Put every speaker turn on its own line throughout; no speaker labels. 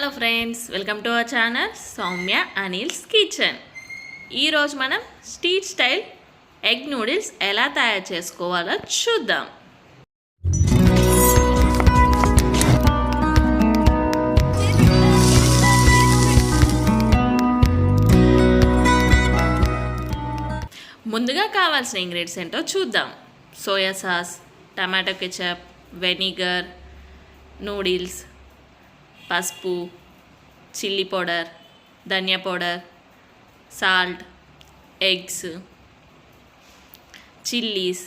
Hello friends, welcome to our channel Soumya Anil's kitchen. ఈరోజు మనం street style egg noodles ఎలా తయారు చేసుకోవాలో చూద్దాం. ముందుగా కావాల్సిన ఇంగ్రీడియంట్స్ ఏంటో చూద్దాం. Soya sauce, tomato ketchup, vinegar, noodles, పసుపు, చిల్లీ పౌడర్, ధనియా powder, salt, eggs, chillies,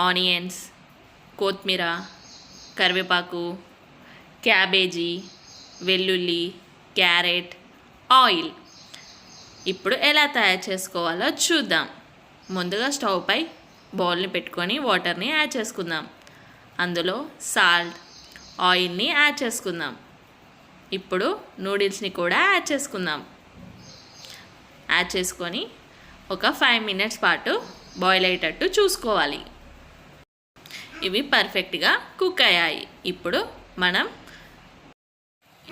onions, కొత్తిమీర, కరివేపాకు, క్యాబేజీ, వెల్లుల్లి, క్యారెట్, ఆయిల్. ఇప్పుడు ఎలా తయారు చేసుకోవాలో చూద్దాం. ముందుగా స్టవ్ పై బౌల్ని పెట్టుకొని వాటర్ని యాడ్ చేసుకుందాం. అందులో సాల్ట్, ఆయిల్ని యాడ్ చేసుకుందాం. ఇప్పుడు నూడిల్స్ని కూడా యాడ్ చేసుకుందాం. యాడ్ చేసుకొని ఒక 5 minutes పాటు బాయిల్ అయ్యేటట్టు చూసుకోవాలి. ఇవి పర్ఫెక్ట్గా కుక్ అయ్యాయి. ఇప్పుడు మనం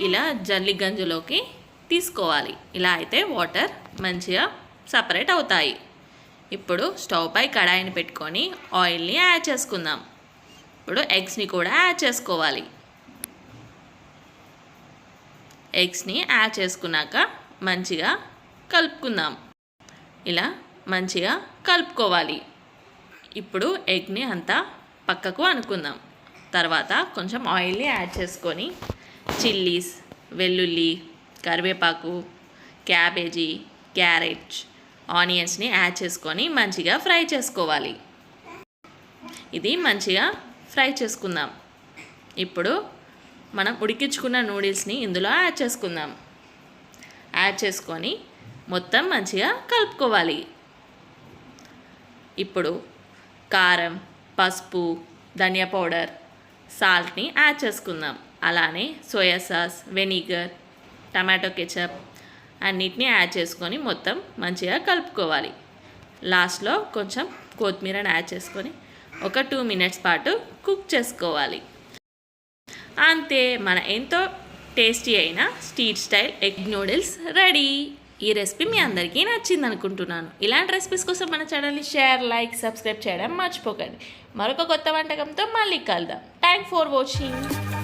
ఇలా జల్లి గంజులోకి తీసుకోవాలి. ఇలా అయితే వాటర్ మంచిగా సపరేట్ అవుతాయి. ఇప్పుడు స్టవ్ పై కడాయిని పెట్టుకొని ఆయిల్ని యాడ్ చేసుకుందాం. ఇప్పుడు ఎగ్స్ని కూడా యాడ్ చేసుకోవాలి. ఎగ్స్ని యాడ్ చేసుకున్నాక మంచిగా కలుపుకుందాం. ఇలా మంచిగా కలుపుకోవాలి. ఇప్పుడు ఎగ్ని అంతా పక్కకు అనుకుందాం. తర్వాత కొంచెం ఆయిల్ని యాడ్ చేసుకొని చిల్లీస్, వెల్లుల్లి, కరివేపాకు, క్యాబేజీ, క్యారెట్, ఆనియన్స్ని యాడ్ చేసుకొని మంచిగా ఫ్రై చేసుకోవాలి. ఇది మంచిగా ఫ్రై చేసుకుందాం. ఇప్పుడు మనం ఉడికించుకున్న నూడిల్స్ని ఇందులో యాడ్ చేసుకుందాం. యాడ్ చేసుకొని మొత్తం మంచిగా కలుపుకోవాలి. ఇప్పుడు కారం, పసుపు, ధనియా పౌడర్, సాల్ట్ని యాడ్ చేసుకుందాం. అలానే soya sauce, vinegar, tomato ketchup అన్నిటిని యాడ్ చేసుకొని మొత్తం మంచిగా కలుపుకోవాలి. లాస్ట్లో కొంచెం కొత్తిమీరని యాడ్ చేసుకొని ఒక 2 minutes పాటు కుక్ చేసుకోవాలి. అంతే, మన ఎంతో టేస్టీ అయిన street style egg noodles ready. ఈ రెసిపీ మీ అందరికీ నచ్చింది అనుకుంటున్నాను. ఇలాంటి రెసిపీస్ కోసం మన ఛానల్ని షేర్, లైక్, సబ్స్క్రైబ్ చేయడం మర్చిపోకండి. మరొక కొత్త వంటకంతో మళ్ళీ కలుద్దాం. Thanks for watching.